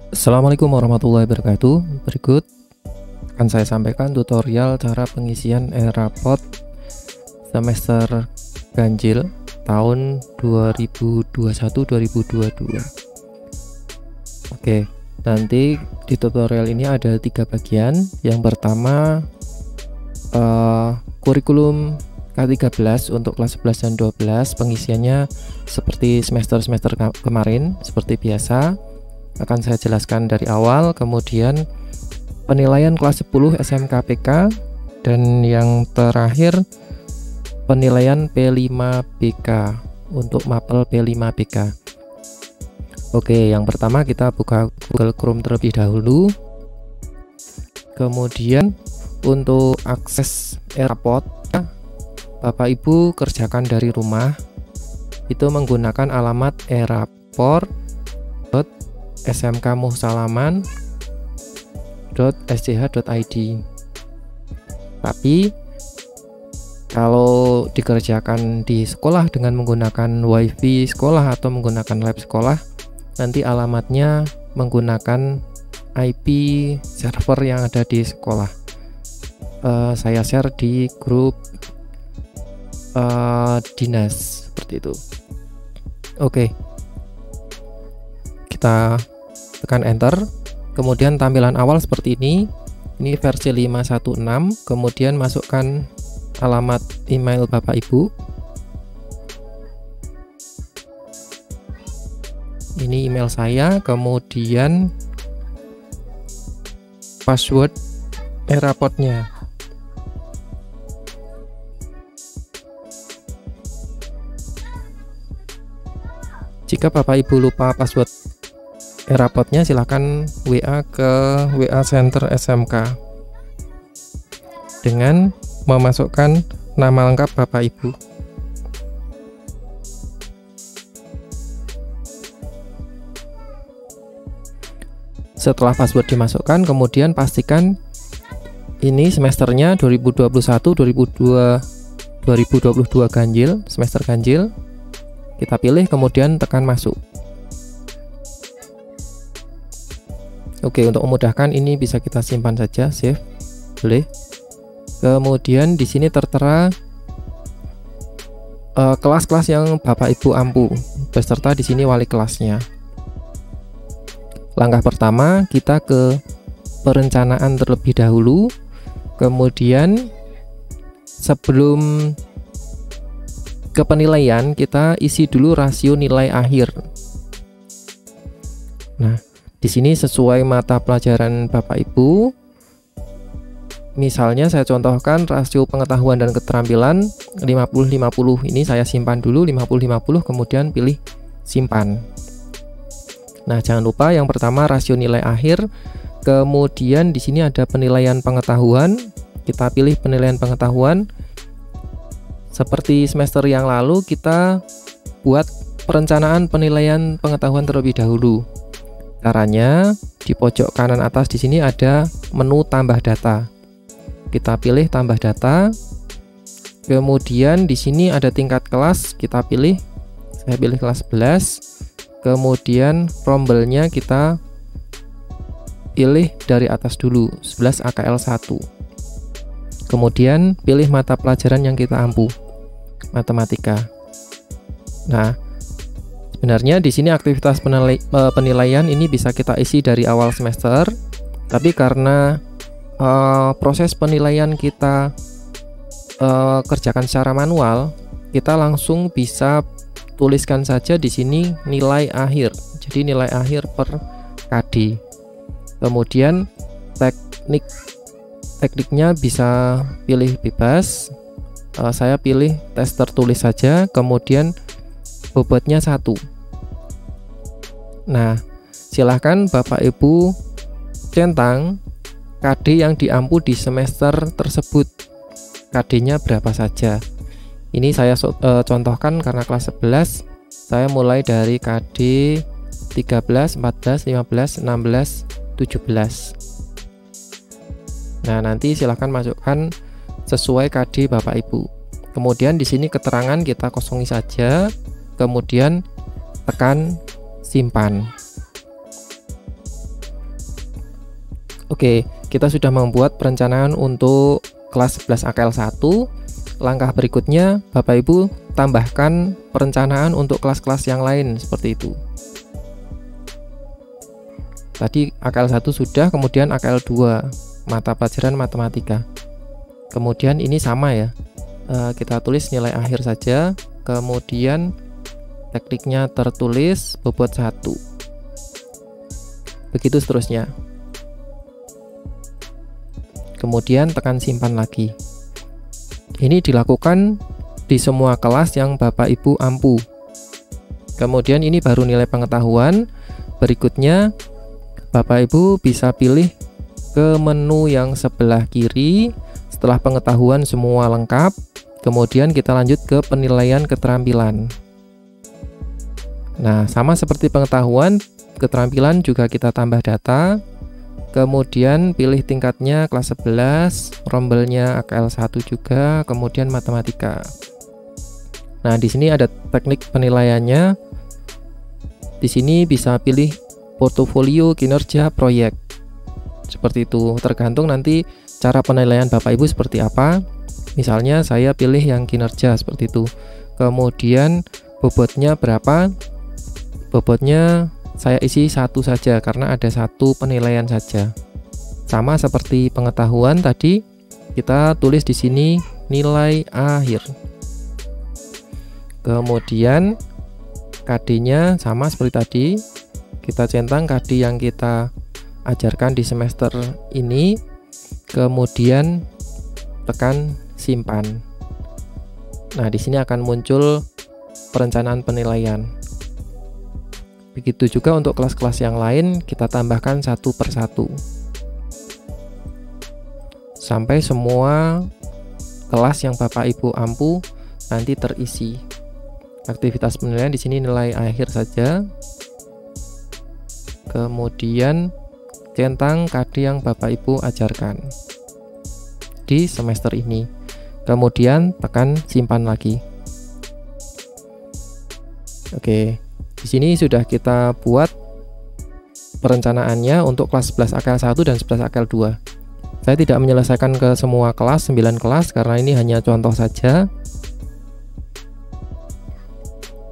Assalamualaikum warahmatullahi wabarakatuh. Berikut akan saya sampaikan tutorial cara pengisian e-rapot semester ganjil tahun 2021-2022. Oke, nanti di tutorial ini ada 3 bagian. Yang pertama kurikulum K13 untuk kelas 11 dan 12, pengisiannya seperti semester-semester kemarin, seperti biasa. Akan saya jelaskan dari awal. Kemudian penilaian kelas 10 SMKPK, dan yang terakhir penilaian P5BK untuk mapel P5BK. Oke, yang pertama kita buka Google Chrome terlebih dahulu. Kemudian untuk akses e-rapot, Bapak Ibu kerjakan dari rumah, itu menggunakan alamat eraport.smkmuhsalaman.sch.id. Tapi kalau dikerjakan di sekolah dengan menggunakan wifi sekolah atau menggunakan lab sekolah, nanti alamatnya menggunakan IP server yang ada di sekolah. Saya share di grup dinas seperti itu. Oke, kita tekan enter. Kemudian tampilan awal seperti ini versi 516. Kemudian masukkan alamat email Bapak Ibu. Ini email saya. Kemudian password e-rapotnya. Jika Bapak Ibu lupa password e-rapotnya, silahkan WA ke WA Center SMK dengan memasukkan nama lengkap Bapak Ibu. Setelah password dimasukkan, kemudian pastikan ini semesternya 2021-2022 ganjil, semester ganjil. Kita pilih, kemudian tekan masuk. Oke, untuk memudahkan ini bisa kita simpan saja, save, boleh. Kemudian di sini tertera kelas-kelas yang Bapak Ibu ampu, beserta di sini wali kelasnya. Langkah pertama, kita ke perencanaan terlebih dahulu. Kemudian sebelum ke penilaian, kita isi dulu rasio nilai akhir. Nah, di sini sesuai mata pelajaran Bapak Ibu. Misalnya saya contohkan rasio pengetahuan dan keterampilan 50-50. Ini saya simpan dulu 50-50, kemudian pilih simpan. Nah, jangan lupa yang pertama rasio nilai akhir. Kemudian di sini ada penilaian pengetahuan. Kita pilih penilaian pengetahuan. Seperti semester yang lalu, kita buat perencanaan penilaian pengetahuan terlebih dahulu. Caranya di pojok kanan atas di sini ada menu tambah data. Kita pilih tambah data. Kemudian di sini ada tingkat kelas, kita pilih. Saya pilih kelas 11. Kemudian rombelnya kita pilih dari atas dulu, 11 AKL 1. Kemudian pilih mata pelajaran yang kita ampu, matematika. Nah, sebenarnya di sini aktivitas penilaian ini bisa kita isi dari awal semester, tapi karena proses penilaian kita kerjakan secara manual, kita langsung bisa tuliskan saja di sini nilai akhir. Jadi nilai akhir per KD. Kemudian tekniknya bisa pilih bebas. Saya pilih tes tertulis saja, kemudian bobotnya 1. Nah, silahkan Bapak Ibu centang KD yang diampu di semester tersebut. KD-nya berapa saja. Ini saya contohkan karena kelas 11, saya mulai dari KD 13, 14, 15, 16, 17. Nah, nanti silahkan masukkan sesuai KD Bapak Ibu. Kemudian di sini keterangan kita kosongi saja, kemudian tekan simpan. Oke, kita sudah membuat perencanaan untuk kelas 11 AKL 1. Langkah berikutnya, Bapak Ibu tambahkan perencanaan untuk kelas-kelas yang lain seperti itu. Tadi AKL 1 sudah, kemudian AKL 2, mata pelajaran matematika. Kemudian ini sama ya, kita tulis nilai akhir saja, kemudian tekniknya tertulis, bobot 1. Begitu seterusnya. Kemudian tekan simpan lagi. Ini dilakukan di semua kelas yang Bapak Ibu ampu. Kemudian ini baru nilai pengetahuan. Berikutnya Bapak Ibu bisa pilih ke menu yang sebelah kiri. Setelah pengetahuan semua lengkap, kemudian kita lanjut ke penilaian keterampilan. Nah, sama seperti pengetahuan, keterampilan juga kita tambah data. Kemudian pilih tingkatnya kelas 11, rombelnya AKL 1 juga, kemudian matematika. Nah, di sini ada teknik penilaiannya. Di sini bisa pilih portofolio, kinerja, proyek. Seperti itu, tergantung nanti cara penilaian Bapak Ibu seperti apa. Misalnya saya pilih yang kinerja seperti itu. Kemudian bobotnya berapa? Bobotnya saya isi 1 saja karena ada 1 penilaian saja. Sama seperti pengetahuan tadi, kita tulis di sini nilai akhir. Kemudian KD-nya sama seperti tadi. Kita centang KD yang kita ajarkan di semester ini. Kemudian tekan simpan. Nah, di sini akan muncul perencanaan penilaian. Begitu juga untuk kelas-kelas yang lain, kita tambahkan 1 per 1 sampai semua kelas yang Bapak Ibu ampu nanti terisi. Aktivitas penilaian di sini nilai akhir saja. Kemudian centang KD yang Bapak Ibu ajarkan di semester ini. Kemudian tekan simpan lagi. Oke. Di sini sudah kita buat perencanaannya untuk kelas 11 AKL 1 dan 11 AKL 2. Saya tidak menyelesaikan ke semua kelas, 9 kelas, karena ini hanya contoh saja.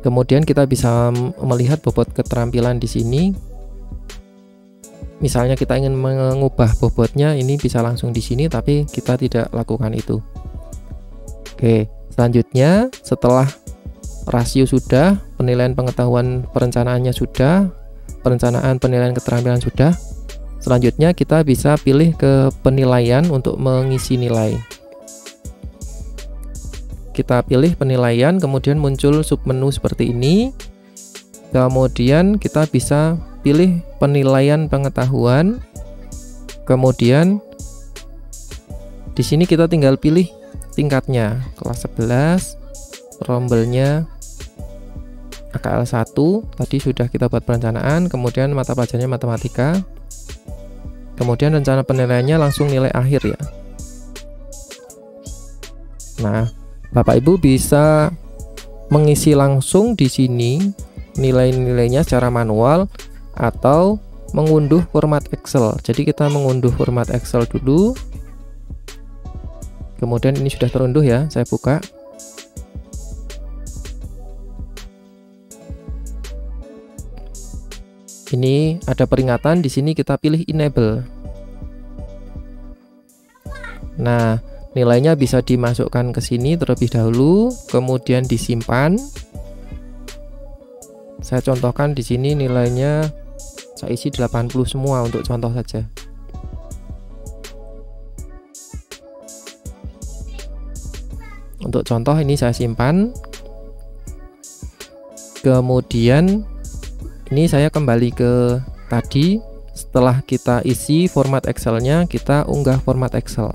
Kemudian kita bisa melihat bobot keterampilan di sini. Misalnya kita ingin mengubah bobotnya, ini bisa langsung di sini, tapi kita tidak lakukan itu. Oke, selanjutnya setelah rasio sudah, penilaian pengetahuan perencanaannya sudah, perencanaan penilaian keterampilan sudah. Selanjutnya kita bisa pilih ke penilaian untuk mengisi nilai. Kita pilih penilaian, kemudian muncul submenu seperti ini. Kemudian kita bisa pilih penilaian pengetahuan. Kemudian di sini kita tinggal pilih tingkatnya, kelas 11, rombelnya AKL 1, tadi sudah kita buat perencanaan. Kemudian mata pelajarannya matematika. Kemudian rencana penilaiannya langsung nilai akhir ya. Nah, Bapak Ibu bisa mengisi langsung di sini nilai-nilainya secara manual atau mengunduh format Excel. Jadi kita mengunduh format Excel dulu. Kemudian ini sudah terunduh ya, saya buka. Ini ada peringatan, di sini kita pilih enable. Nah, nilainya bisa dimasukkan ke sini terlebih dahulu, kemudian disimpan. Saya contohkan di sini nilainya saya isi 80 semua untuk contoh saja. Untuk contoh ini saya simpan. Kemudian ini saya kembali ke tadi. Setelah kita isi format Excel-nya, kita unggah format Excel.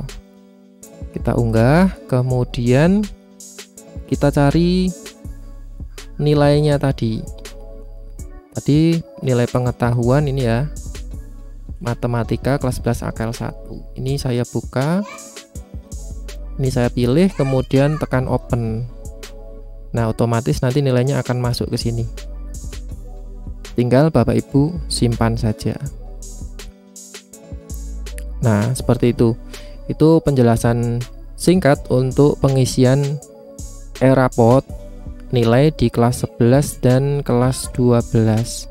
Kita unggah, kemudian kita cari nilainya tadi. Tadi nilai pengetahuan ini ya, matematika kelas 11 AKL 1. Ini saya buka, ini saya pilih, kemudian tekan open. Nah, otomatis nanti nilainya akan masuk ke sini. Tinggal Bapak Ibu simpan saja. Nah, seperti itu. Itu penjelasan singkat untuk pengisian e-raport nilai di kelas 11 dan kelas 12.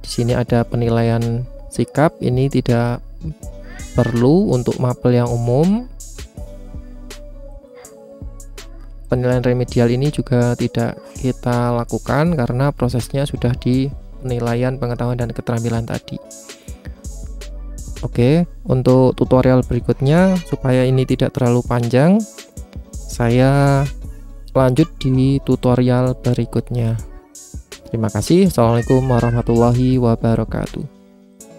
Di sini ada penilaian sikap, ini tidak perlu untuk mapel yang umum. Penilaian remedial ini juga tidak kita lakukan karena prosesnya sudah di penilaian pengetahuan dan keterampilan tadi. Oke, untuk tutorial berikutnya supaya ini tidak terlalu panjang, saya lanjut di tutorial berikutnya. Terima kasih. Assalamualaikum warahmatullahi wabarakatuh.